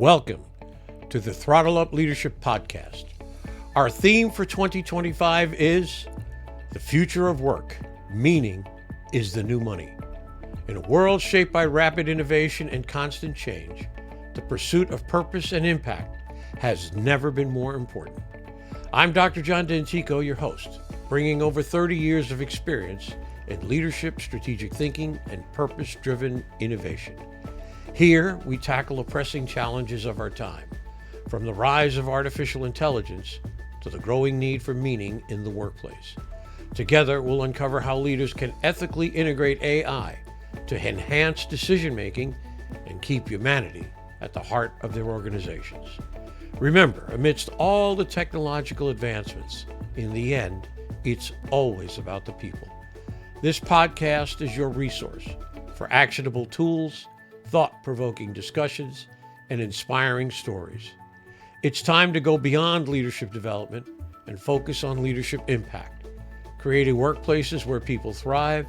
Welcome to the Throttle Up Leadership Podcast. Our theme for 2025 is the future of work. Meaning is the new money. In a world shaped by rapid innovation and constant change, the pursuit of purpose and impact has never been more important. I'm Dr. John Dentico, your host, bringing over 30 years of experience in leadership, strategic thinking, and purpose-driven innovation. Here, we tackle the pressing challenges of our time, from the rise of artificial intelligence to the growing need for meaning in the workplace. Together, we'll uncover how leaders can ethically integrate AI to enhance decision-making and keep humanity at the heart of their organizations. Remember, amidst all the technological advancements, in the end, it's always about the people. This podcast is your resource for actionable tools, thought-provoking discussions, and inspiring stories. It's time to go beyond leadership development and focus on leadership impact, creating workplaces where people thrive,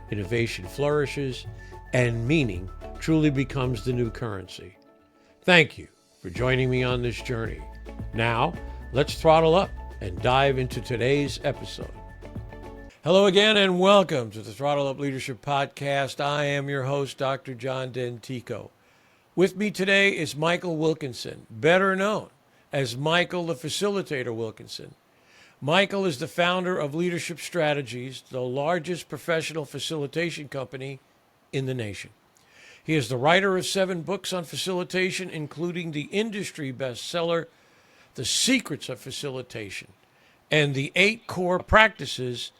innovation flourishes, and meaning truly becomes the new currency. Thank you for joining me on this journey. Now, let's throttle up and dive into today's episode. Hello again and welcome to the Throttle Up Leadership Podcast. I am your host, Dr. John Dentico. With me today is Michael Wilkinson, better known as Michael the Facilitator Wilkinson. Michael is the founder of Leadership Strategies, the largest professional facilitation company in the nation. He is the writer of 7 books on facilitation, including the industry bestseller, The Secrets of Facilitation, and the 8 core practices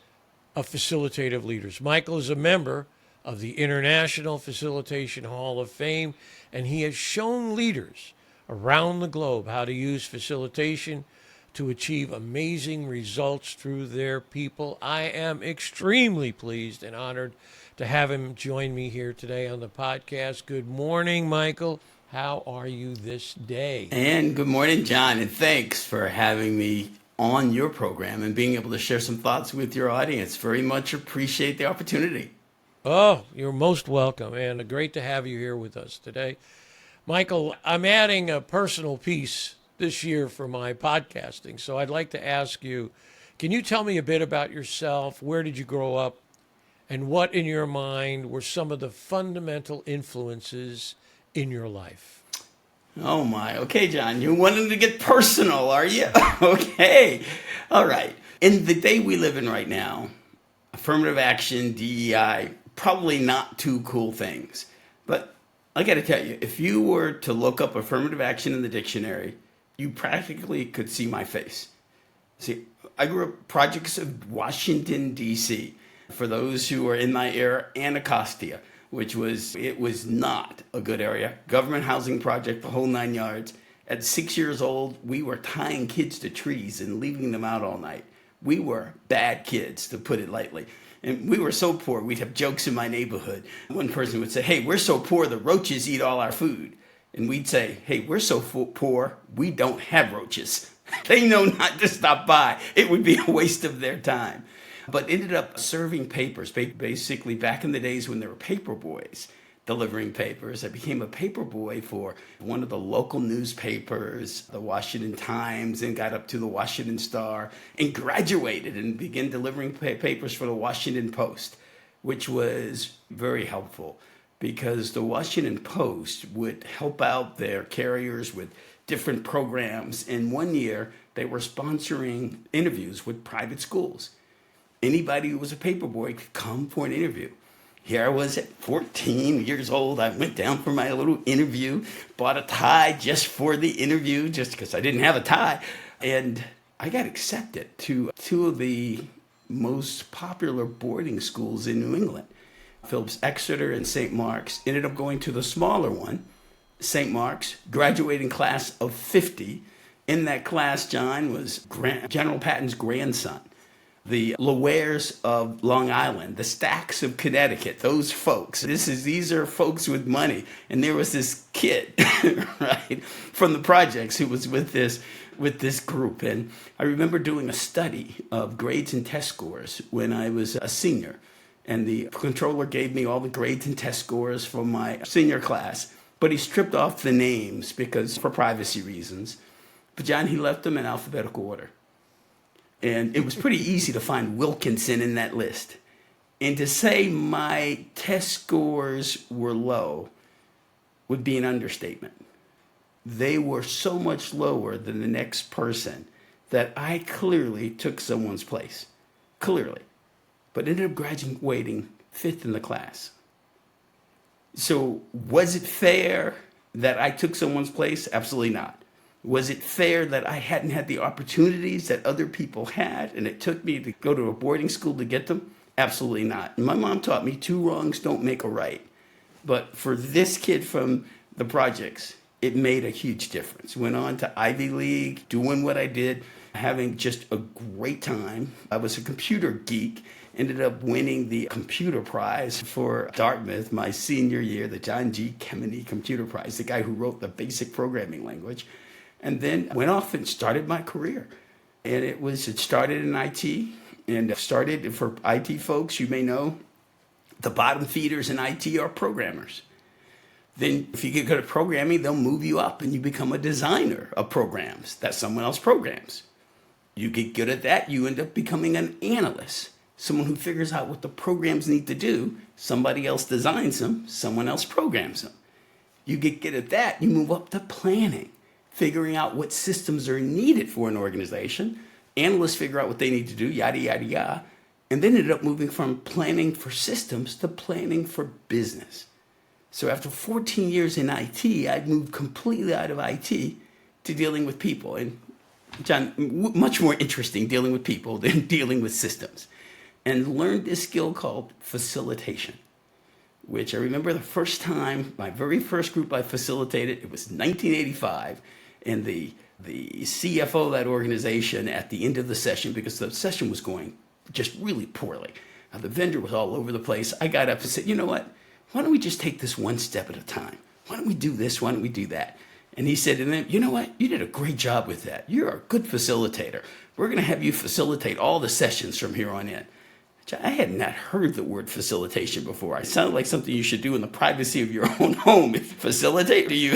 of facilitative leaders. Michael is a member of the International Facilitation Hall of Fame, and he has shown leaders around the globe how to use facilitation to achieve amazing results through their people. I am extremely pleased and honored to have him join me here today on the podcast. Good morning, Michael. How are you this day? And good morning, John, and thanks for having me on your program and being able to share some thoughts with your audience. Very much appreciate the opportunity. Oh, you're most welcome, and great to have you here with us today. Michael, I'm adding a personal piece this year for my podcasting, so I'd like to ask you, can you tell me a bit about yourself? Where did you grow up? And what, in your mind, were some of the fundamental influences in your life? Oh my. Okay, John, you're wanting to get personal, are you? Okay. All right. In the day we live in right now, affirmative action, DEI, probably not two cool things. But I got to tell you, if you were to look up affirmative action in the dictionary, you practically could see my face. See, I grew up projects of Washington, D.C. For those who are in my era, Anacostia, which was not a good area. Government housing project, the whole 9 yards. At 6 years old, we were tying kids to trees and leaving them out all night. We were bad kids, to put it lightly. And we were so poor, we'd have jokes in my neighborhood. One person would say, hey, we're so poor, the roaches eat all our food. And we'd say, hey, we're so poor, we don't have roaches. They know not to stop by. It would be a waste of their time. But ended up serving papers, basically back in the days when there were paper boys delivering papers. I became a paper boy for one of the local newspapers, the Washington Times, and got up to the Washington Star, and graduated and began delivering papers for the Washington Post, which was very helpful because the Washington Post would help out their carriers with different programs. And one year, they were sponsoring interviews with private schools. Anybody who was a paper boy could come for an interview. Here I was at 14 years old. I went down for my little interview, bought a tie just for the interview, just because I didn't have a tie. And I got accepted to 2 of the most popular boarding schools in New England, Phillips Exeter and St. Mark's. Ended up going to the smaller one, St. Mark's, graduating class of 50. In that class, John was General Patton's grandson. The Lawares of Long Island, the Stacks of Connecticut, those folks. These are folks with money. And there was this kid, right, from the projects who was with this group. And I remember doing a study of grades and test scores when I was a senior. And the controller gave me all the grades and test scores from my senior class. but he stripped off the names because for privacy reasons. But John, he left them in alphabetical order. And it was pretty easy to find Wilkinson in that list. And to say my test scores were low would be an understatement. They were so much lower than the next person that I clearly took someone's place. Clearly. But ended up graduating 5th in the class. So was it fair that I took someone's place? Absolutely not. Was it fair that I hadn't had the opportunities that other people had and it took me to go to a boarding school to get them? Absolutely not. And my mom taught me 2 wrongs don't make a right. But for this kid from the projects, it made a huge difference. Went on to Ivy League, doing what I did, having just a great time. I was a computer geek, ended up winning the computer prize for Dartmouth my senior year, the John G. Kemeny Computer Prize, the guy who wrote the basic programming language. And then went off and started my career. And it started in IT and started for IT folks, you may know, the bottom feeders in IT are programmers. Then if you get good at programming, they'll move you up and you become a designer of programs that someone else programs. You get good at that, you end up becoming an analyst, someone who figures out what the programs need to do. Somebody else designs them, someone else programs them. You get good at that, you move up to planning, figuring out what systems are needed for an organization. Analysts figure out what they need to do, yada, yada, yada. And then ended up moving from planning for systems to planning for business. So after 14 years in IT, I'd moved completely out of IT to dealing with people. And John, much more interesting dealing with people than dealing with systems. And learned this skill called facilitation, which I remember the first time, my very first group I facilitated, it was 1985. And the CFO of that organization at the end of the session, because the session was going just really poorly, the vendor was all over the place. I got up and said, you know what? Why don't we just take this one step at a time? Why don't we do this? Why don't we do that? And he said, and then, you know what? You did a great job with that. You're a good facilitator. We're going to have you facilitate all the sessions from here on in. I had not heard the word facilitation before. It sounded like something you should do in the privacy of your own home. Facilitate to you.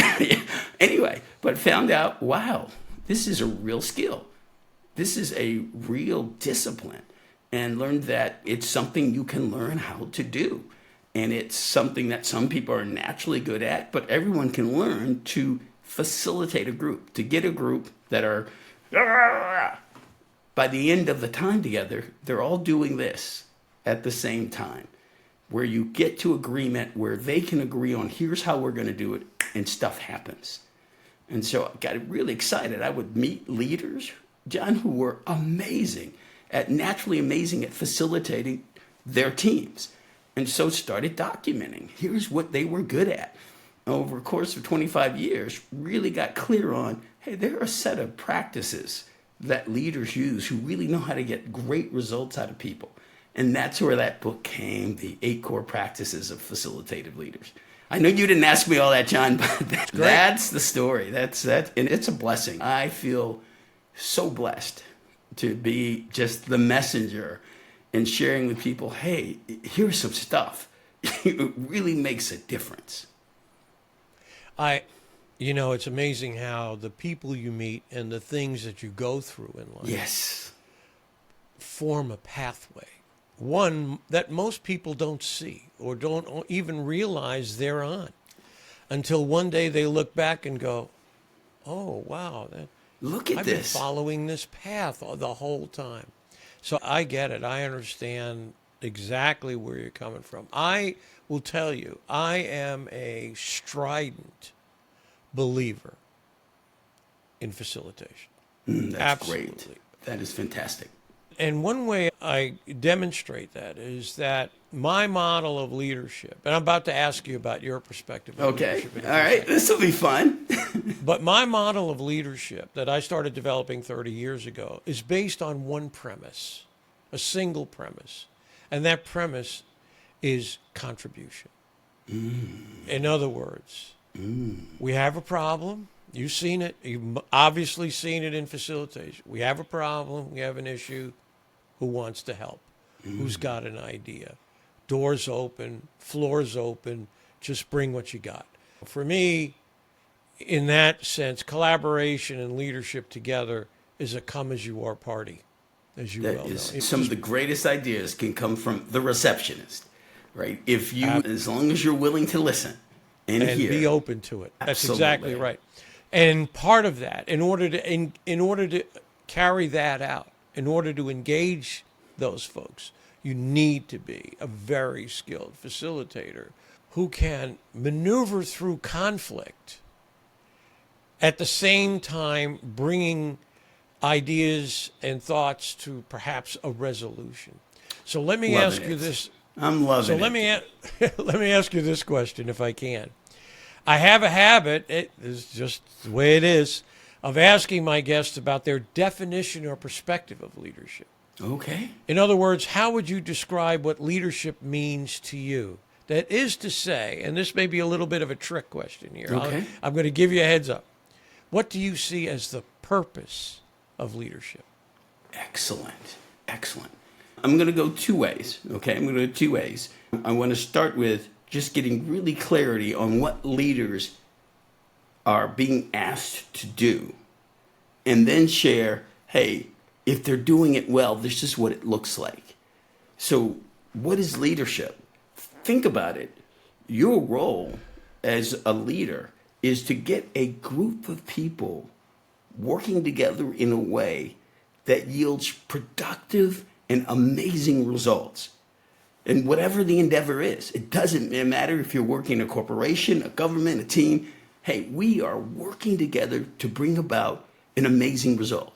Anyway, but found out, wow, this is a real skill. This is a real discipline. And learned that it's something you can learn how to do. And it's something that some people are naturally good at, but everyone can learn to facilitate a group, to get a group that are, by the end of the time together, they're all doing this at the same time, where you get to agreement where they can agree on here's how we're going to do it, and stuff happens. And so I got really excited. I would meet leaders, John, who were naturally amazing at facilitating their teams. And so started documenting. Here's what they were good at. Over the course of 25 years, really got clear on, hey, there are a set of practices that leaders use who really know how to get great results out of people. And that's where that book came, the 8 Core Practices of Facilitative Leaders. I know you didn't ask me all that, John, but that's the story. That's that, and it's a blessing. I feel so blessed to be just the messenger and sharing with people, hey, here's some stuff. It really makes a difference. It's amazing how the people you meet and the things that you go through in life yes, form a pathway. One that most people don't see or don't even realize they're on until one day they look back and go, oh, wow, look at I've this. been following this path the whole time. So I get it. I understand exactly where you're coming from. I will tell you, I am a strident believer in facilitation. That's Absolutely. Great. That is fantastic. And one way I demonstrate that is that my model of leadership, and I'm about to ask you about your perspective of leadership. Okay. All right. This will be fun. But my model of leadership that I started developing 30 years ago is based on one premise, a single premise. And that premise is contribution. In other words, we have a problem. You've seen it. You've obviously seen it in facilitation. We have a problem. We have an issue. Who wants to help? Who's got an idea? Doors open, floors open. Just bring what you got. for me, in that sense, collaboration and leadership together is a come-as-you-are party, as you That well know. is some of the greatest ideas can come from the receptionist, right? If you, as long as you're willing to listen and hear. Be open to it. That's Absolutely. exactly right. And part of that, in order to carry that out, in order to engage those folks, you need to be a very skilled facilitator who can maneuver through conflict at the same time bringing ideas and thoughts to perhaps a resolution. So let me ask you this. I'm loving it. So let me ask you this question, if I can. I have a habit, it is just the way it is, of asking my guests about their definition or perspective of leadership. Okay. In other words, how would you describe what leadership means to you? That is to say, and this may be a little bit of a trick question here. Okay. I'm going to give you a heads up. What do you see as the purpose of leadership? Excellent. Excellent. I'm going to go two ways. Okay. I'm going to go two ways. I want to start with just getting really clarity on what leaders are being asked to do, and then share, hey, if they're doing it well, this is what it looks like. So what is leadership? Think about it. Your role as a leader is to get a group of people working together in a way that yields productive and amazing results. And whatever the endeavor is, it doesn't matter if you're working in a corporation, a government, a team. Hey, we are working together to bring about an amazing result.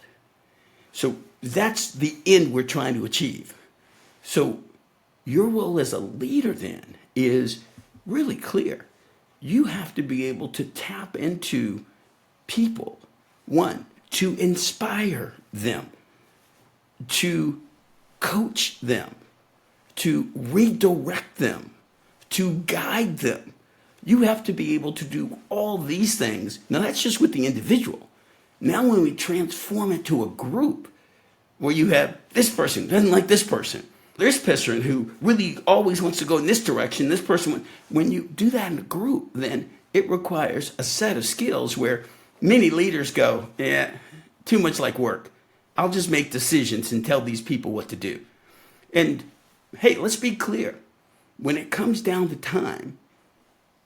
So that's the end we're trying to achieve. So your role as a leader then is really clear. You have to be able to tap into people, one, to inspire them, to coach them, to redirect them, to guide them. You have to be able to do all these things. Now, that's just with the individual. Now, when we transform it to a group where you have this person doesn't like this person, this person who really always wants to go in this direction, this person, when you do that in a group, then it requires a set of skills where many leaders go, yeah, too much like work. I'll just make decisions and tell these people what to do. And hey, let's be clear. When it comes down to time,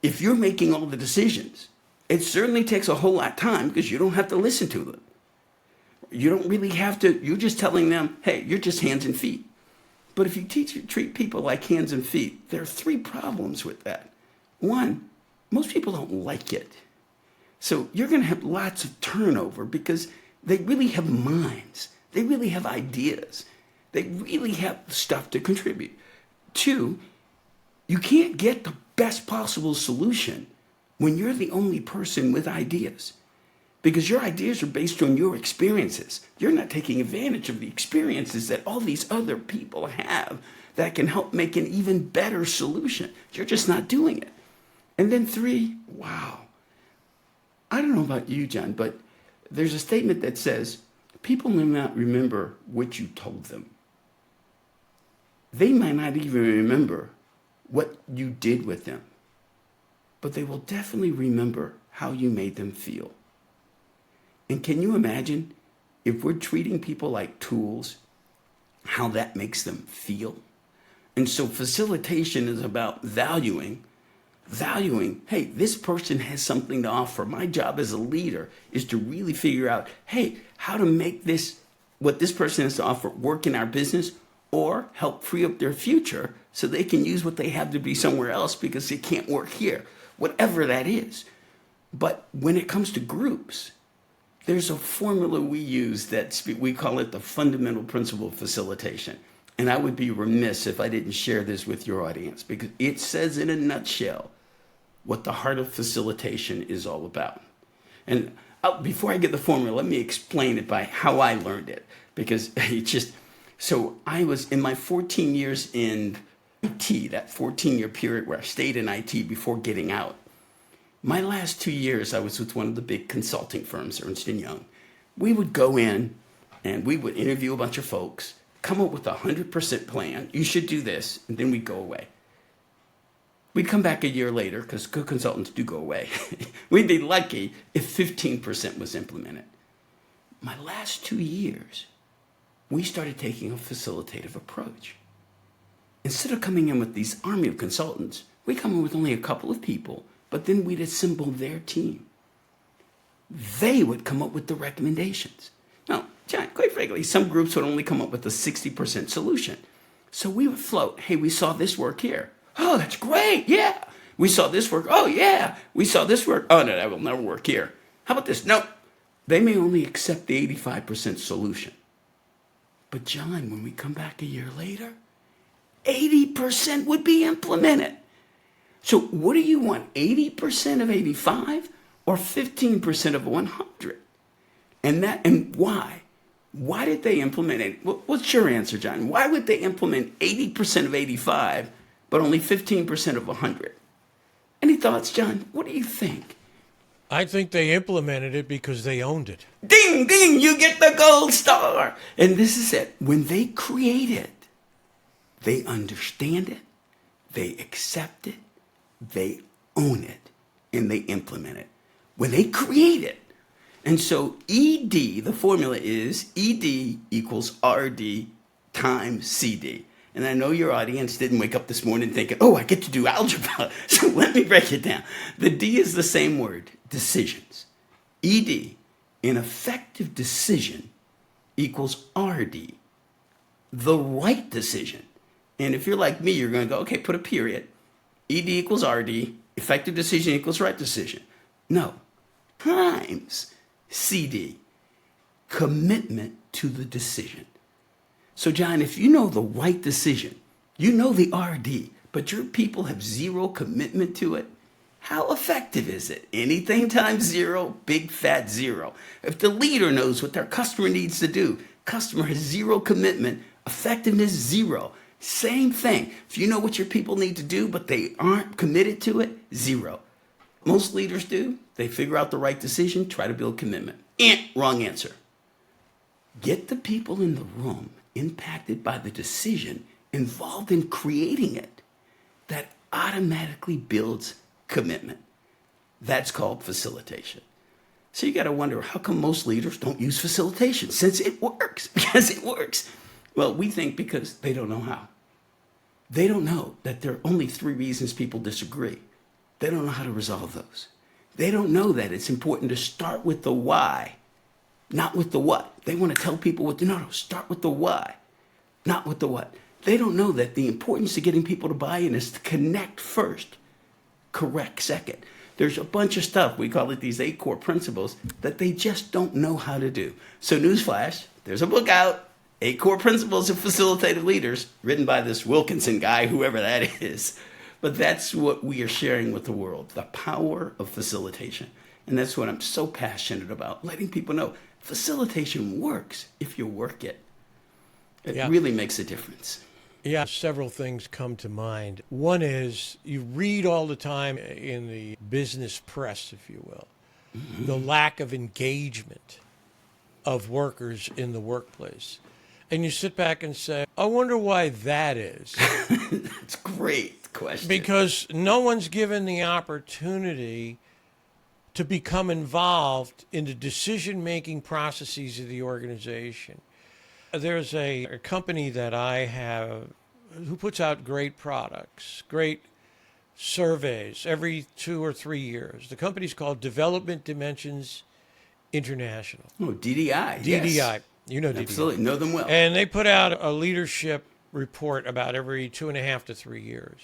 if you're making all the decisions, it certainly takes a whole lot of time because you don't have to listen to them. You don't really have to, you're just telling them, hey, you're just hands and feet. But if you treat people like hands and feet, there are three problems with that. One, most people don't like it. So you're going to have lots of turnover because they really have minds. They really have ideas. They really have stuff to contribute. Two, you can't get the best possible solution when you're the only person with ideas, because your ideas are based on your experiences. You're not taking advantage of the experiences that all these other people have that can help make an even better solution. You're just not doing it. And then three, wow. I don't know about you, John, but there's a statement that says, people may not remember what you told them. They might not even remember what you did with them, but they will definitely remember how you made them feel. And can you imagine if we're treating people like tools, how that makes them feel? And so facilitation is about valuing, hey, this person has something to offer. My job as a leader is to really figure out, hey, how to make this, what this person has to offer, work in our business, or help free up their future so they can use what they have to be somewhere else because they can't work here, whatever that is. But when it comes to groups, there's a formula we use that we call it the fundamental principle of facilitation. And I would be remiss if I didn't share this with your audience, because it says in a nutshell what the heart of facilitation is all about. And before I get the formula, let me explain it by how I learned it, because it's just, so I was in my 14 years in IT, that 14-year period where I stayed in IT before getting out. My last 2 years, I was with one of the big consulting firms, Ernst & Young. We would go in and we would interview a bunch of folks, come up with a 100% plan. You should do this, and then we'd go away. We'd come back a year later, because good consultants do go away. We'd be lucky if 15% was implemented. My last 2 years, we started taking a facilitative approach. Instead of coming in with these army of consultants, we come in with only a couple of people, but then we'd assemble their team. They would come up with the recommendations. Now, John, quite frankly, some groups would only come up with a 60% solution. So we would float, hey, we saw this work here. Oh, that's great, yeah. We saw this work, oh yeah. We saw this work, oh no, that will never work here. How about this? No, they may only accept the 85% solution. But John, when we come back a year later, 80% would be implemented. So what do you want, 80% of 85 or 15% of 100? And why? Why did they implement it? What's your answer, John? Why would they implement 80% of 85 but only 15% of 100? Any thoughts, John? What do you think? I think they implemented it because they owned it. Ding, ding, you get the gold star. And this is it. When they create it, they understand it, they accept it, they own it, and they implement it. When they create it. And so ED, the formula is ED equals RD times CD. And I know your audience didn't wake up this morning thinking, oh, I get to do algebra. So let me break it down. The D is the same word, decisions. ED, an effective decision, equals RD, the right decision. And if you're like me, you're going to go, okay, put a period. ED equals RD, effective decision equals right decision. No, times CD, commitment to the decision. So, John, if you know the right decision, you know the RD, but your people have zero commitment to it, how effective is it? Anything times zero, big fat zero. If the leader knows what their customer needs to do, customer has zero commitment, effectiveness zero. Same thing. If you know what your people need to do, but they aren't committed to it, zero. Most leaders do. They figure out the right decision, try to build commitment. Wrong answer. Get the people in the room impacted by the decision, involved in creating it. That automatically builds commitment. That's called facilitation. So you got to wonder, how come most leaders don't use facilitation? Since it works, because it works. Well, we think because they don't know how. They don't know that there are only 3 reasons people disagree. They don't know how to resolve those. They don't know that it's important to start with the why, not with the what. They want to tell people what to know. No, start with the why, not with the what. They don't know that the importance of getting people to buy in is to connect first, correct second. There's a bunch of stuff, we call it these 8 core principles, that they just don't know how to do. So newsflash, there's a book out, 8 Core Principles of Facilitative Leaders, written by this Wilkinson guy, whoever that is. But that's what we are sharing with the world, the power of facilitation. And that's what I'm so passionate about, letting people know facilitation works if you work it. It really makes a difference. Yeah, several things come to mind. One is you read all the time in the business press, if you will, the lack of engagement of workers in the workplace. And you sit back and say, I wonder why that is. That's a great question. Because no one's given the opportunity to become involved in the decision-making processes of the organization. There's a company that I have who puts out great products, great surveys every 2 or 3 years. The company's called Development Dimensions International. Oh, DDI. DDI. Yes. You know DDI. Absolutely. Know them well. And they put out a leadership report about every 2.5 to 3 years.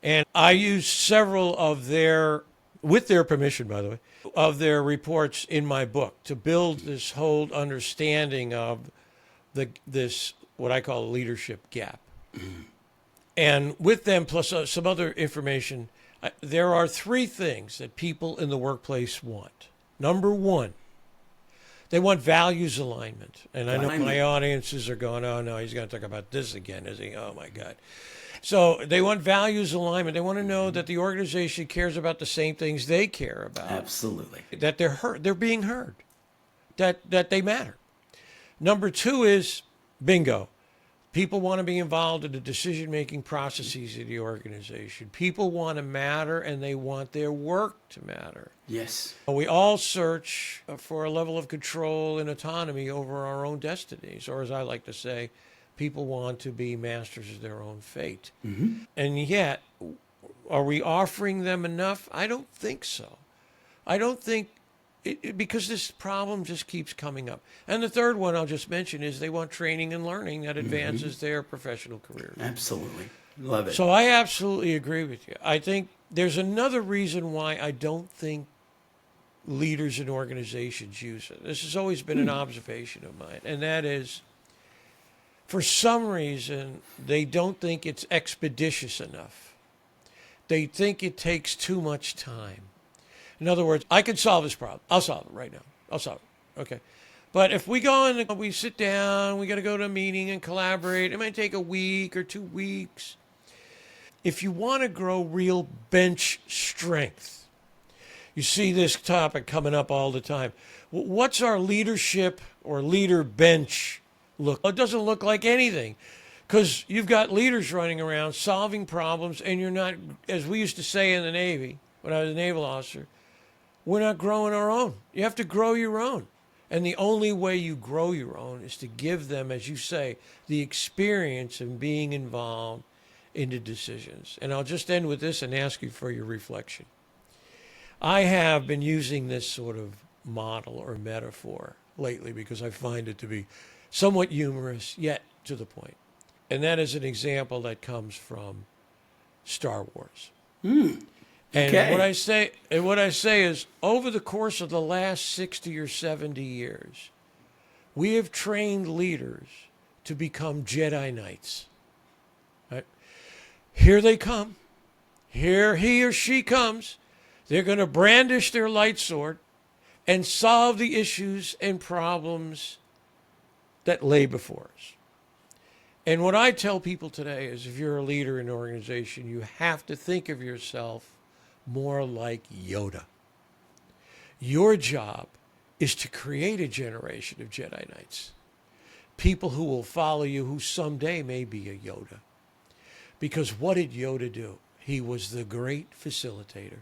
And I use several of their, with their permission, by the way, of their reports in my book to build this whole understanding of this, what I call a leadership gap. And with them, plus some other information, there are 3 things that people in the workplace want. Number 1, they want values alignment. And I know my audiences are going, oh, no, he's going to talk about this again, is he? Oh, my God. So they want values alignment. They want to know that the organization cares about the same things they care about. Absolutely. That they're heard, they're being heard, that they matter. Number 2 is, bingo, People want to be involved in the decision-making processes of the organization. People want to matter, and they want their work to matter. Yes. We all search for a level of control and autonomy over our own destinies, or as I like to say, people want to be masters of their own fate. Mm-hmm. And yet, are we offering them enough? I don't think so. I don't think, because this problem just keeps coming up. And the third one I'll just mention is they want training and learning that advances their professional career. Absolutely. Love it. So I absolutely agree with you. I think there's another reason why I don't think leaders in organizations use it. This has always been an observation of mine, and that is, for some reason, they don't think it's expeditious enough. They think it takes too much time. In other words, I can solve this problem. I'll solve it right now. I'll solve it. Okay. But if we go and we sit down, we got to go to a meeting and collaborate. It might take a week or 2 weeks. If you want to grow real bench strength, you see this topic coming up all the time. What's our leadership or leader bench look? It doesn't look like anything, because you've got leaders running around solving problems, and you're not, as we used to say in the Navy when I was a naval officer, we're not growing our own. You have to grow your own. And the only way you grow your own is to give them, as you say, the experience of being involved in the decisions. And I'll just end with this and ask you for your reflection. I have been using this sort of model or metaphor lately because I find it to be somewhat humorous, yet to the point. And that is an example that comes from Star Wars. And Okay. what I say is, over the course of the last 60 or 70 years, we have trained leaders to become Jedi Knights. Right? Here they come. Here he or she comes. They're going to brandish their light sword and solve the issues and problems that lay before us. And what I tell people today is, if you're a leader in an organization, you have to think of yourself more like Yoda. Your job is to create a generation of Jedi Knights, people who will follow you, who someday may be a Yoda. Because what did Yoda do? He was the great facilitator.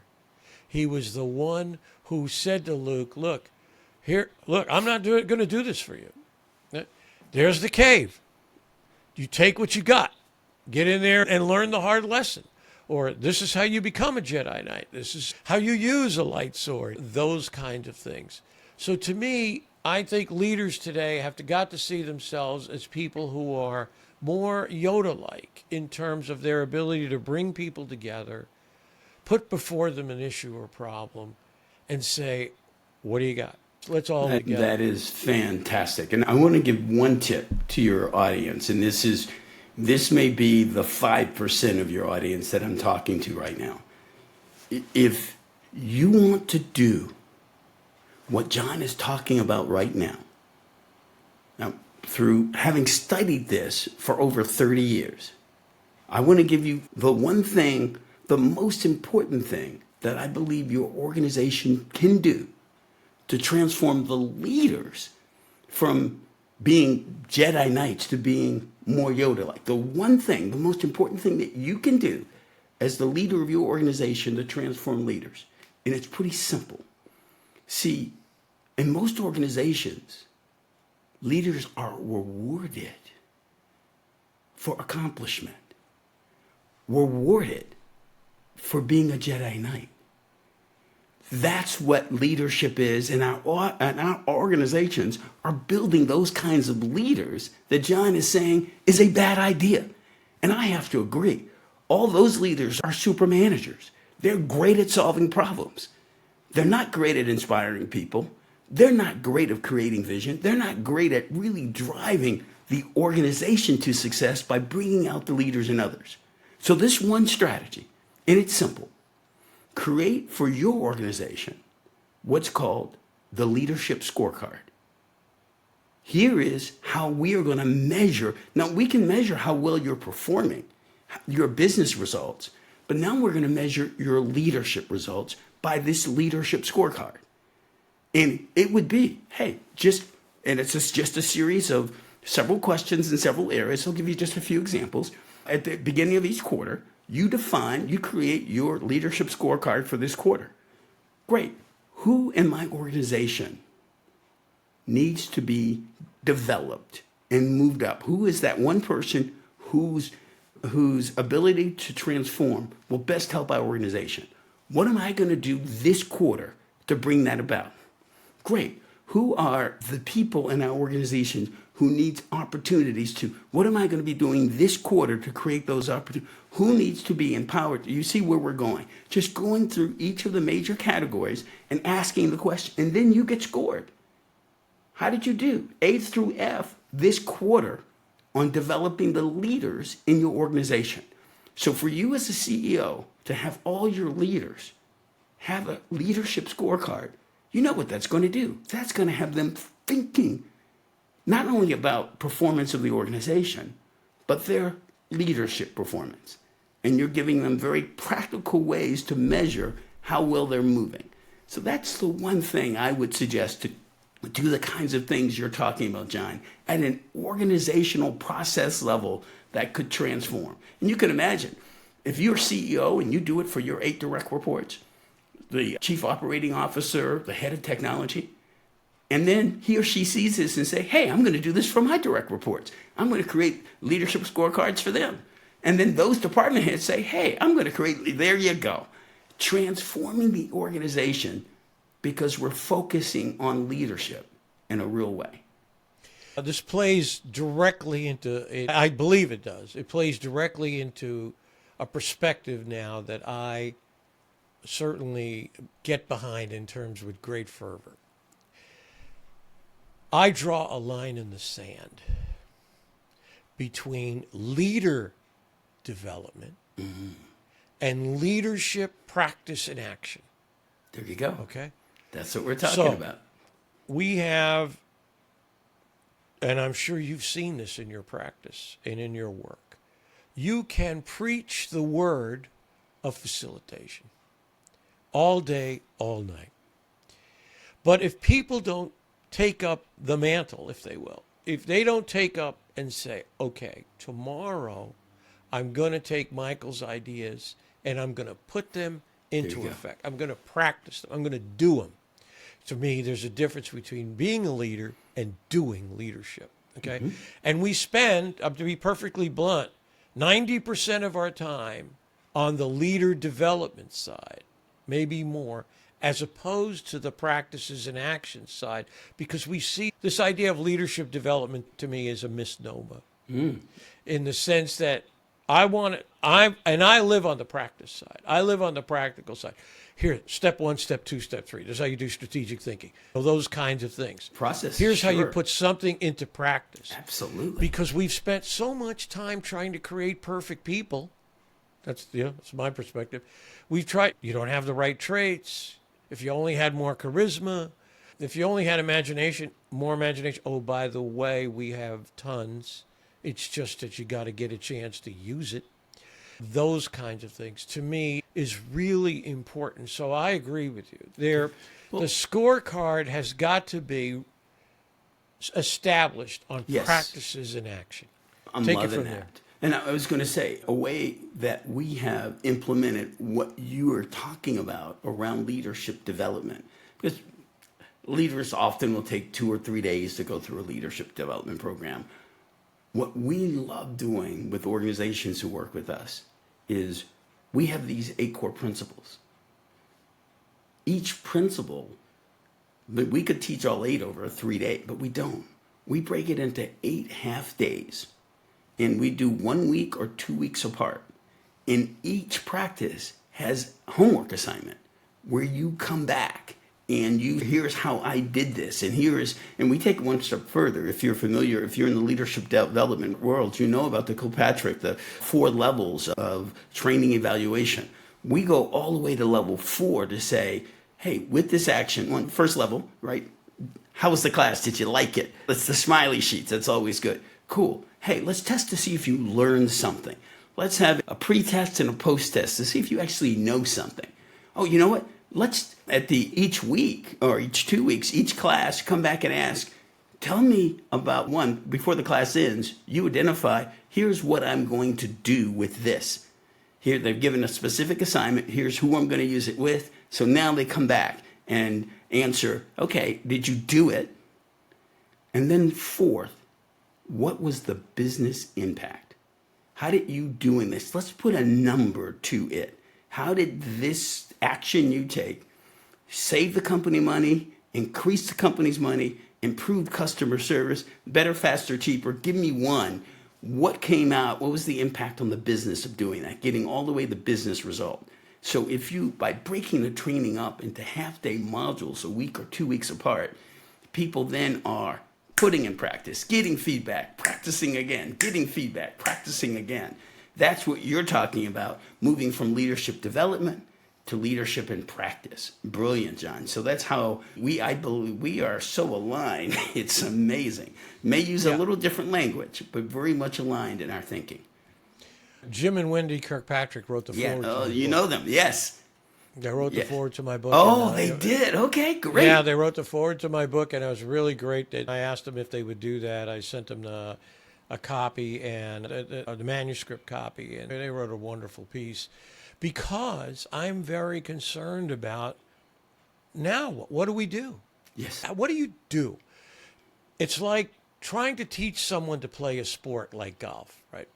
He was the one who said to Luke, look, I'm not going to do this for you. There's the cave. You take what you got. Get in there and learn the hard lesson. Or this is how you become a Jedi Knight. This is how you use a light sword. Those kinds of things. So to me, I think leaders today have got to see themselves as people who are more Yoda-like in terms of their ability to bring people together, put before them an issue or problem, and say, what do you got? Let's all together. That is fantastic. And I want to give one tip to your audience, and this may be the 5% of your audience that I'm talking to right now. If you want to do what John is talking about right now, through having studied this for over 30 years, I want to give you the one thing, the most important thing that I believe your organization can do to transform the leaders from being Jedi Knights to being more Yoda-like. The one thing, the most important thing that you can do as the leader of your organization to transform leaders, and it's pretty simple. See, in most organizations, leaders are rewarded for accomplishment, rewarded for being a Jedi Knight. That's what leadership is, and our organizations are building those kinds of leaders that John is saying is a bad idea. And I have to agree. All those leaders are super managers. They're great at solving problems. They're not great at inspiring people. They're not great at creating vision. They're not great at really driving the organization to success by bringing out the leaders in others. So this one strategy, and it's simple. Create for your organization what's called the Leadership Scorecard. Here is how we are going to measure. Now, we can measure how well you're performing, your business results, but now we're going to measure your leadership results by this Leadership Scorecard. And it would be, it's just a series of several questions in several areas. I'll give you just a few examples. At the beginning of each quarter, you create your leadership scorecard for this quarter. Great. Who in my organization needs to be developed and moved up? Who is that one person whose ability to transform will best help our organization? What am I going to do this quarter to bring that about? Great. Who are the people in our organization who needs opportunities to, what am I going to be doing this quarter to create those opportunities? Who needs to be empowered? You see where we're going. Just going through each of the major categories and asking the question, and then you get scored. How did you do? A through F this quarter on developing the leaders in your organization. So for you as a CEO to have all your leaders have a leadership scorecard, you know what that's going to do. That's going to have them thinking not only about performance of the organization, but their leadership performance. And you're giving them very practical ways to measure how well they're moving. So that's the one thing I would suggest to do the kinds of things you're talking about, John, at an organizational process level that could transform. And you can imagine, if you're CEO and you do it for your 8 direct reports, the chief operating officer, the head of technology, and then he or she sees this and say, hey, I'm going to do this for my direct reports. I'm going to create leadership scorecards for them. And then those department heads say, hey, I'm going to create, there you go. Transforming the organization because we're focusing on leadership in a real way. This plays directly into, I believe it does, it plays directly into a perspective now that I certainly get behind in terms with great fervor. I draw a line in the sand between leader development and leadership practice and action. There you go. Okay? That's what we're talking about. We have, and I'm sure you've seen this in your practice and in your work, you can preach the word of facilitation all day, all night. But if people don't take up the mantle, if they will, if they don't take up and say, okay, tomorrow I'm going to take Michael's ideas and I'm going to put them into effect. I'm going to practice them. I'm going to do them. To me, there's a difference between being a leader and doing leadership. Okay. Mm-hmm. And we spend, to be perfectly blunt, 90% of our time on the leader development side, maybe more, as opposed to the practices and action side, because we see this idea of leadership development to me is a misnomer in the sense that I live on the practice side. I live on the practical side. Here, step 1, step 2, step 3. This is how you do strategic thinking. Those kinds of things. Process. Here's how you put something into practice. Absolutely. Because we've spent so much time trying to create perfect people. That's my perspective. We've tried. You don't have the right traits. If you only had more charisma, if you only had more imagination. Oh, by the way, we have tons. It's just that you got to get a chance to use it. Those kinds of things, to me, is really important. So I agree with you. The scorecard has got to be established on practices and action. I'm loving that. And I was going to say, a way that we have implemented what you are talking about around leadership development, because leaders often will take 2 or 3 days to go through a leadership development program. What we love doing with organizations who work with us is we have these 8 core principles. Each principle, we could teach all 8 over a 3-day, but we don't. We break it into 8 half days. And we do 1 week or 2 weeks apart. And each practice has a homework assignment where you come back and here's how I did this. And we take it one step further. If you're familiar, if you're in the leadership development world, you know about the Kilpatrick, the 4 levels of training evaluation. We go all the way to level 4 to say, hey, with this action, first level, right? How was the class? Did you like it? That's the smiley sheets. That's always good. Cool. Hey, let's test to see if you learned something. Let's have a pre-test and a post-test to see if you actually know something. Oh, you know what? Let's, each week or each 2 weeks, each class, come back and ask, Tell me about one, before the class ends, you identify, here's what I'm going to do with this. Here, they've given a specific assignment, here's who I'm going to use it with. So now they come back and answer, okay, did you do it? And then fourth, what was the business impact? How did you doing this? Let's put a number to it. How did this action you take save the company money, increase the company's money, improve customer service, better, faster, cheaper? Give me one. What came out? What was the impact on the business of doing that? Getting all the way the business result. So if you, by breaking the training up into half-day modules, a week or 2 weeks apart, people then are putting in practice, getting feedback, practicing again, getting feedback, practicing again. That's what you're talking about, moving from leadership development to leadership in practice. Brilliant, John. So that's how I believe we are so aligned. It's amazing. May use a little different language, but very much aligned in our thinking. Jim and Wendy Kirkpatrick wrote the foreword. Yeah, you know them. Yes. They wrote the foreword to my book. Oh, they did. Okay, great. Yeah, they wrote the foreword to my book, and it was really great. I asked them if they would do that. I sent them a copy and the manuscript copy, and they wrote a wonderful piece because I'm very concerned about now, what do we do? Yes. What do you do? It's like trying to teach someone to play a sport like golf, right?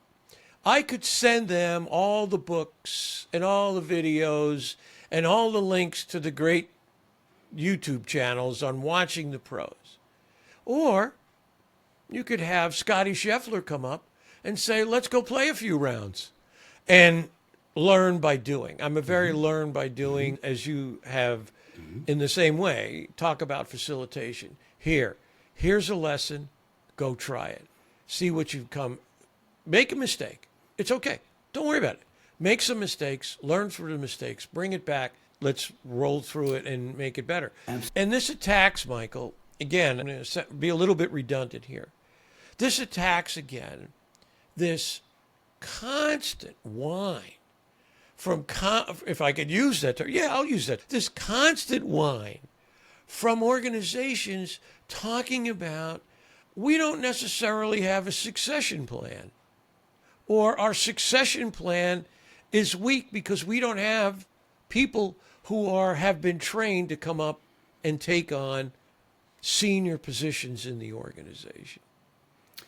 I could send them all the books and all the videos and all the links to the great YouTube channels on watching the pros. Or you could have Scotty Scheffler come up and say, let's go play a few rounds and learn by doing. I'm a very learn by doing, as you have in the same way. Talk about facilitation. Here's a lesson. Go try it. See what you've come. Make a mistake. It's okay. Don't worry about it. Make some mistakes, learn from the mistakes, bring it back. Let's roll through it and make it better. And this attacks, Michael, again, I'm going to be a little bit redundant here. This attacks, again, this constant whine from, if I could use that term, I'll use that. This constant whine from organizations talking about, we don't necessarily have a succession plan. Or our succession plan is weak because we don't have people who have been trained to come up and take on senior positions in the organization.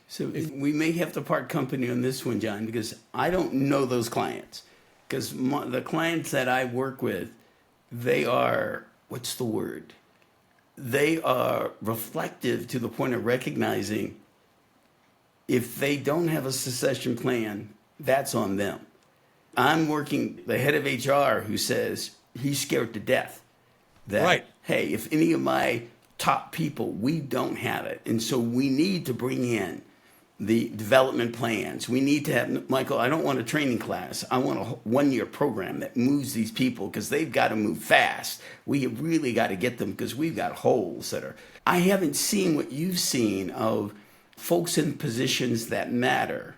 So we may have to part company on this one, John, because I don't know those clients. Because the clients that I work with, they are, what's the word? They are reflective to the point of recognizing if they don't have a succession plan, that's on them. I'm working the head of HR who says he's scared to death that, hey, if any of my top people, we don't have it. And so we need to bring in the development plans. We need to have, Michael, I don't want a training class. I want a 1-year program that moves these people because they've got to move fast. We really got to get them because we've got holes that are, I haven't seen what you've seen of folks in positions that matter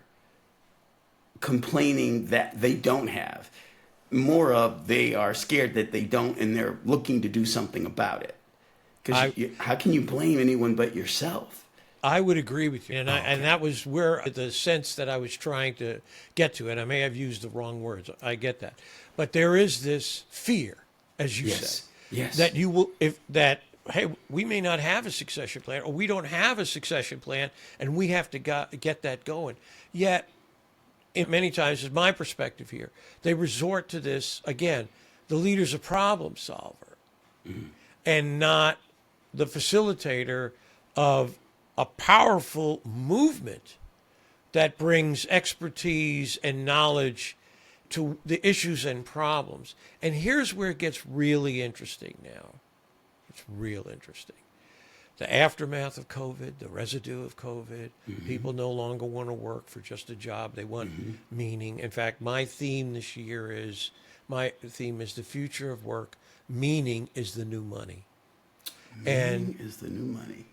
complaining that they don't have. More of they are scared that they don't and they're looking to do something about it. Because how can you blame anyone but yourself? I would agree with you. And and that was where the sense that I was trying to get to, and I may have used the wrong words. I get that. But there is this fear, as you said, that you will, hey, we may not have a succession plan, or we don't have a succession plan, and we have to get that going. Yet, many times, is my perspective here, they resort to this, again, the leader's a problem solver, and not the facilitator of a powerful movement that brings expertise and knowledge to the issues and problems. And here's where it gets really interesting now. It's real interesting. The aftermath of COVID, the residue of COVID, people no longer want to work for just a job. They want meaning. In fact, my theme this year is the future of work. Meaning is the new money. Meaning is the new money.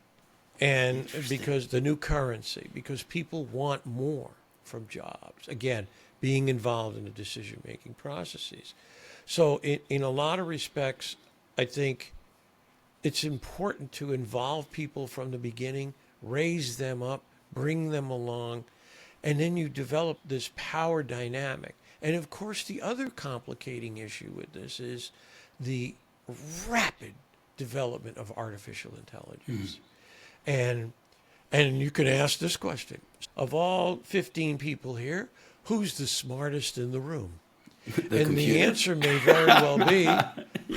And because the new currency, because people want more from jobs. Again, being involved in the decision-making processes. So in a lot of respects, I think it's important to involve people from the beginning raise them up, bring them along, and then you develop this power dynamic. And of course, the other complicating issue with this is the rapid development of artificial intelligence. And you can ask this question. Of all 15 people here, who's the smartest in the room? The answer may very well be,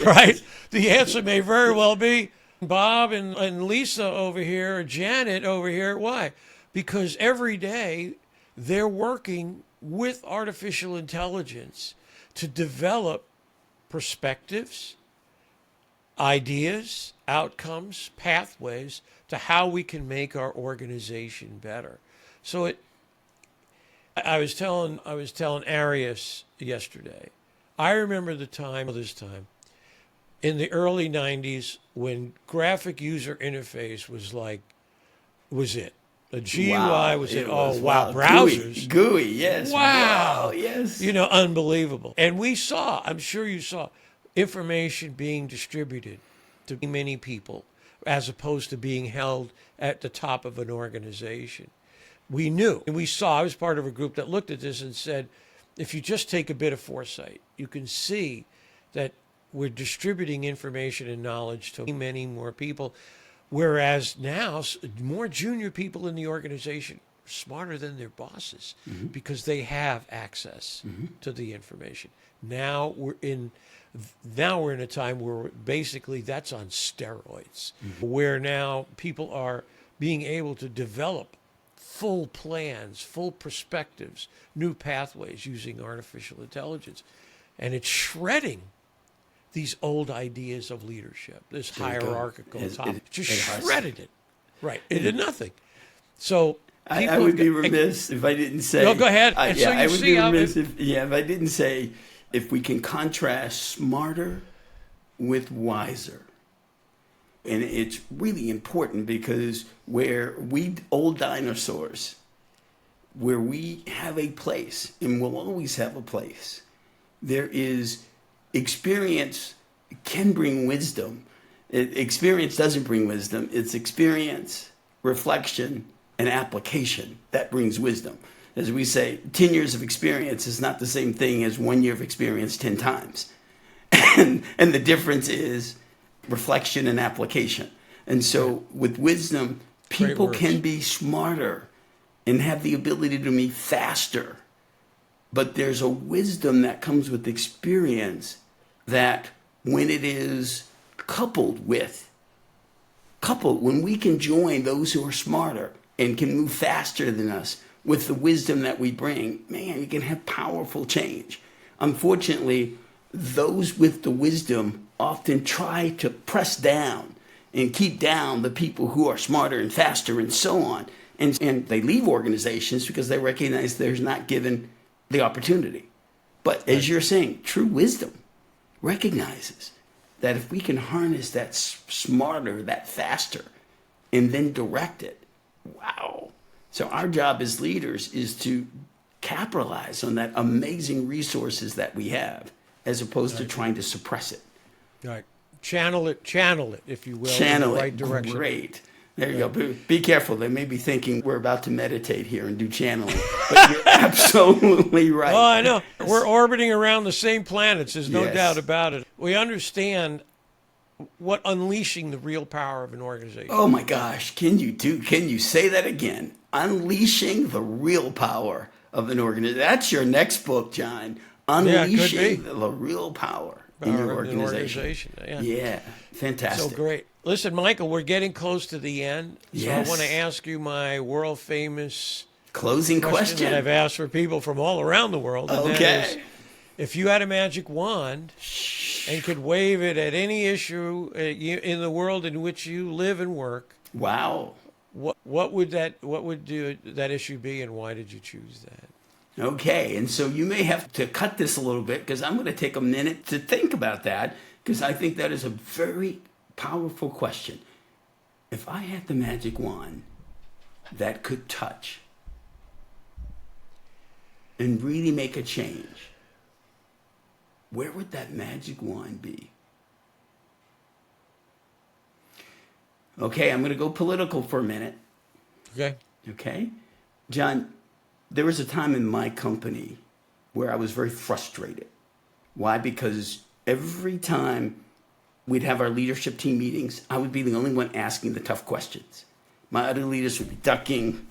right? The answer may very well be Bob and Lisa over here, or Janet over here. Why? Because every day they're working with artificial intelligence to develop perspectives, ideas, outcomes, pathways to how we can make our organization better. So I was telling Arias yesterday, I remember this time in the early 90s when graphic user interface was it. The GUI was it. Oh, wow. Browsers. GUI, yes. Wow. Yes. Unbelievable. And we saw, I'm sure you saw, information being distributed to many people as opposed to being held at the top of an organization. We knew, and we saw, I was part of a group that looked at this and said, if you just take a bit of foresight, you can see that we're distributing information and knowledge to many more people. Whereas now, more junior people in the organization are smarter than their bosses because they have access to the information. Now we're in a time where basically that's on steroids, where now people are being able to develop full plans, full perspectives, new pathways using artificial intelligence. And it's shredding these old ideas of leadership, this hierarchical topic. Just shredded it. Right. It did nothing. So I would be remiss if I didn't say... No, go ahead. I would be remiss if I didn't say, if we can contrast smarter with wiser. And it's really important because where we old dinosaurs, where we have a place, and will always have a place, there is... Experience can bring wisdom. Experience doesn't bring wisdom. It's experience, reflection, and application that brings wisdom. As we say, 10 years of experience is not the same thing as 1 year of experience 10 times. And the difference is reflection and application. And so with wisdom, people can be smarter and have the ability to be faster. But there's a wisdom that comes with experience that when it is coupled, when we can join those who are smarter and can move faster than us with the wisdom that we bring, man, you can have powerful change. Unfortunately, those with the wisdom often try to press down and keep down the people who are smarter and faster and so on. And they leave organizations because they recognize they're not given the opportunity. But as you're saying, true wisdom recognizes that if we can harness that smarter, that faster, and then direct it, wow. So our job as leaders is to capitalize on that amazing resources that we have, as opposed to trying to suppress it. Right. Channel it, if you will, in the right direction. Great. There you go. Be careful. They may be thinking we're about to meditate here and do channeling. But you're absolutely right. Oh, I know. We're orbiting around the same planets. There's no doubt about it. We understand what unleashing the real power of an organization. Oh, my gosh. Can you say that again? Unleashing the real power of an organization. That's your next book, John. Unleashing the real power in your organization. Yeah. Fantastic. So great. Listen, Michael, we're getting close to the end. So I want to ask you my world famous closing question that I've asked for people from all around the world. And that is, if you had a magic wand and could wave it at any issue in the world in which you live and work, wow, what would that issue be, and why did you choose that? Okay, and so you may have to cut this a little bit because I'm going to take a minute to think about that, because I think that is a very powerful question. If I had the magic wand that could touch and really make a change, where would that magic wand be? Okay, I'm going to go political for a minute. Okay. Okay? John, there was a time in my company where I was very frustrated. Why? Because every time we'd have our leadership team meetings, I would be the only one asking the tough questions. My other leaders would be ducking,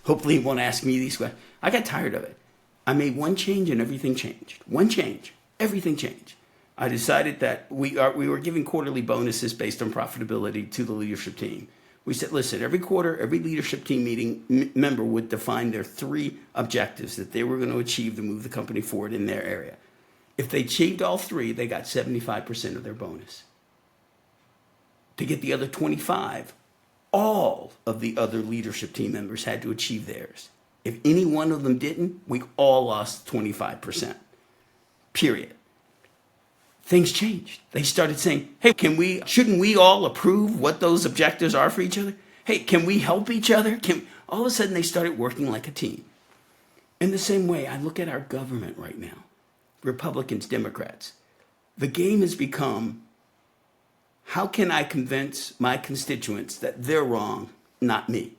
hopefully he won't ask me these questions. I got tired of it. I made one change and everything changed. One change, everything changed. I decided that we were giving quarterly bonuses based on profitability to the leadership team. We said, listen, every quarter, every leadership team meeting member would define their 3 objectives that they were going to achieve to move the company forward in their area. If they achieved all 3, they got 75% of their bonus. To get the other 25, all of the other leadership team members had to achieve theirs. If any one of them didn't, we all lost 25%. Period. Things changed. They started saying, hey, shouldn't we all approve what those objectives are for each other? Hey, can we help each other? All of a sudden they started working like a team. In the same way, I look at our government right now, Republicans, Democrats. The game has become, how can I convince my constituents that they're wrong, not me?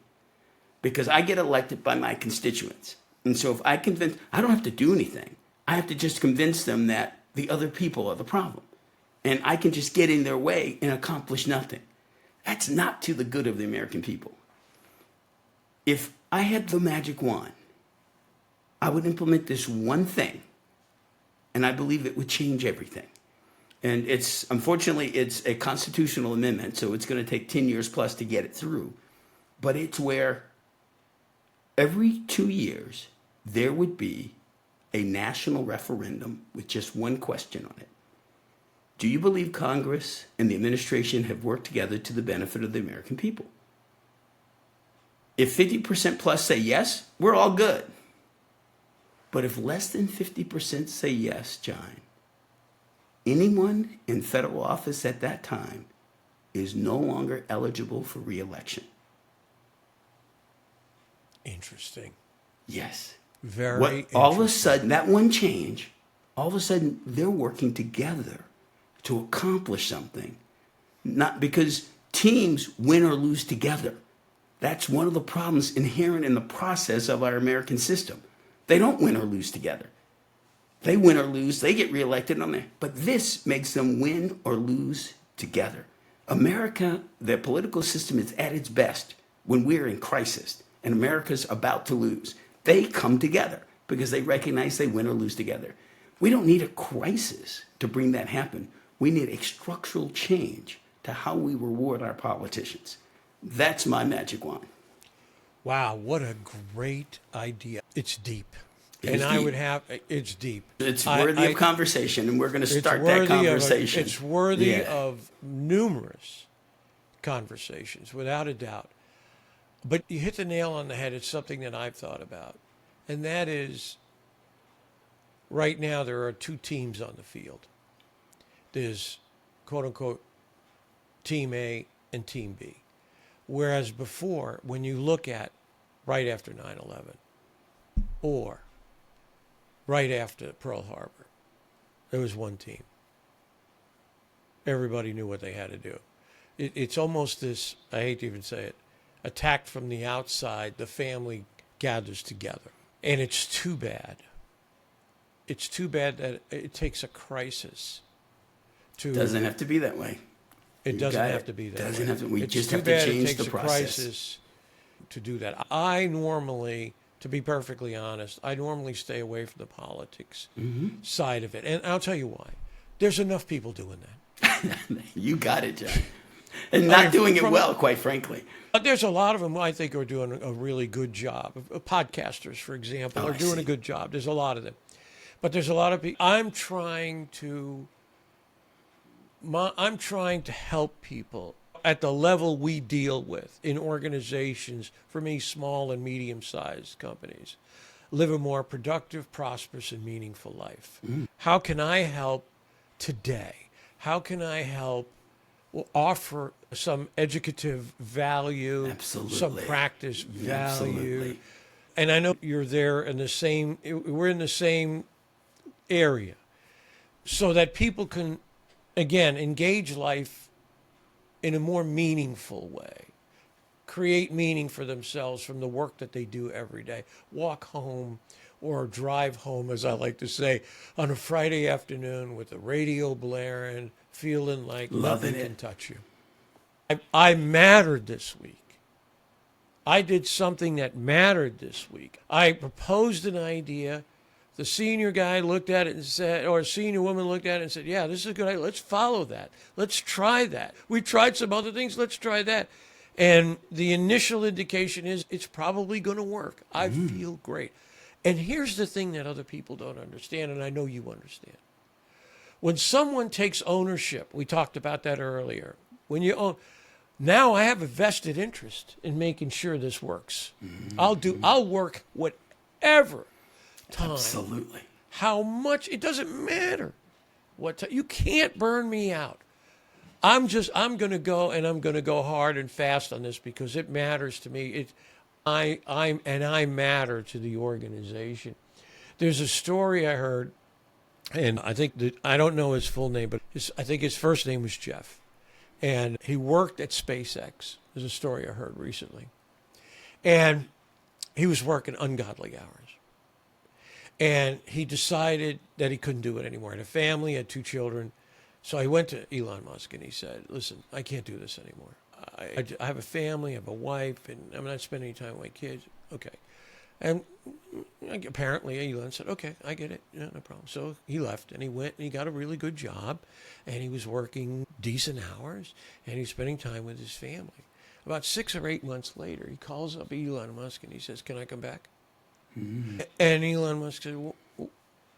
Because I get elected by my constituents. And so if I don't have to do anything. I have to just convince them that the other people are the problem. And I can just get in their way and accomplish nothing. That's not to the good of the American people. If I had the magic wand, I would implement this one thing, and I believe it would change everything. And unfortunately, it's a constitutional amendment, so it's going to take 10 years plus to get it through. But it's where every 2 years, there would be a national referendum with just one question on it. Do you believe Congress and the administration have worked together to the benefit of the American people? If 50% plus say yes, we're all good. But if less than 50% say yes, John, anyone in federal office at that time is no longer eligible for re-election. Interesting. Yes. Very interesting. All of a sudden, that one change, all of a sudden, they're working together to accomplish something. Not because teams win or lose together. That's one of the problems inherent in the process of our American system. They don't win or lose together. They win or lose, they get reelected on there. But this makes them win or lose together. America, the political system is at its best when we're in crisis and America's about to lose. They come together because they recognize they win or lose together. We don't need a crisis to bring that happen. We need a structural change to how we reward our politicians. That's my magic wand. Wow, what a great idea. It's deep. It's deep. It's worthy of conversation, and we're going to start that conversation. It's worthy of numerous conversations, without a doubt. But you hit the nail on the head. It's something that I've thought about. And that is, right now there are 2 teams on the field. There's, quote unquote, Team A and Team B. Whereas before, when you look at right after 9/11 or right after Pearl Harbor, there was one team. Everybody knew what they had to do. It's almost this, I hate to even say it, attacked from the outside, the family gathers together. And it's too bad. It's too bad that it takes a crisis to... Doesn't have to be that way. It doesn't have to be that way. Doesn't have to. We it's just too have bad to change it takes the process. A crisis to do that. I normally, to be perfectly honest, I normally stay away from the politics side of it. And I'll tell you why. There's enough people doing that. You got it, John. And not doing it well, quite frankly. There's a lot of them I think are doing a really good job. Podcasters, for example, are doing a good job. There's a lot of them. But there's a lot of people. I'm trying to help people at the level we deal with in organizations, for me, small and medium-sized companies, live a more productive, prosperous, and meaningful life. How can I help today? How can I help offer some educative value, some practice value? Absolutely. And I know you're there in the same, we're in the same area, so that people can, again, engage life in a more meaningful way. create meaning for themselves from the work that they do every day. Walk home or drive home, as I like to say, on a Friday afternoon with the radio blaring, feeling like Loving nothing it. can touch you. I mattered this week. I did something that mattered this week. I proposed an idea. The senior guy looked at it and said, or a senior woman looked at it and said, yeah, this is a good idea. Let's follow that. Let's try that. We tried some other things. Let's try that. And the initial indication is it's probably going to work. I feel great. And here's the thing that other people don't understand, and I know you understand. When someone takes ownership, we talked about that earlier. When you own, now I have a vested interest in making sure this works. I'll work whatever time. Absolutely. How much, it doesn't matter what time. You can't burn me out. I'm going to go, and I'm going to go hard and fast on this because it matters to me. I matter to the organization. There's a story I heard, and I don't know his full name, but I think his first name was Jeff. And he worked at SpaceX. There's a story I heard recently. And he was working ungodly hours. And he decided that he couldn't do it anymore. He had a family, had 2 children. So he went to Elon Musk and he said, listen, I can't do this anymore. I have a family, I have a wife, and I'm not spending any time with my kids. Okay. And apparently Elon said, okay, I get it. No problem. So he left and he went and he got a really good job and he was working decent hours and he's spending time with his family. About 6 or 8 months later, he calls up Elon Musk and he says, can I come back? And Elon Musk said,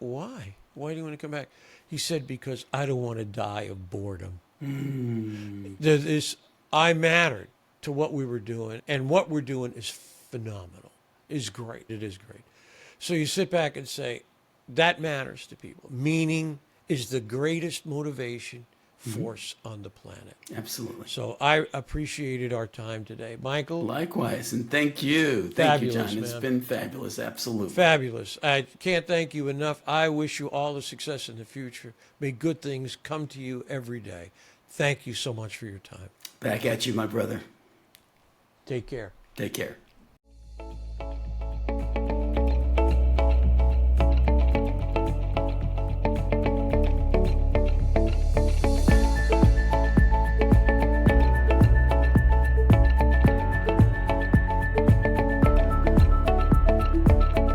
why? Why do you want to come back? He said, because I don't want to die of boredom. I mattered to what we were doing, and what we're doing is phenomenal. Is great. It is great. So you sit back and say, that matters to people. Meaning is the greatest motivation force on the planet. Absolutely. So I appreciated our time today. Michael? Likewise, and thank you. Thank you, Fabulous, John. It's man. been fabulous. Absolutely. Fabulous. I can't thank you enough. I wish you all the success in the future. May good things come to you every day. Thank you so much for your time. Back at you, my brother. Take care. Take care.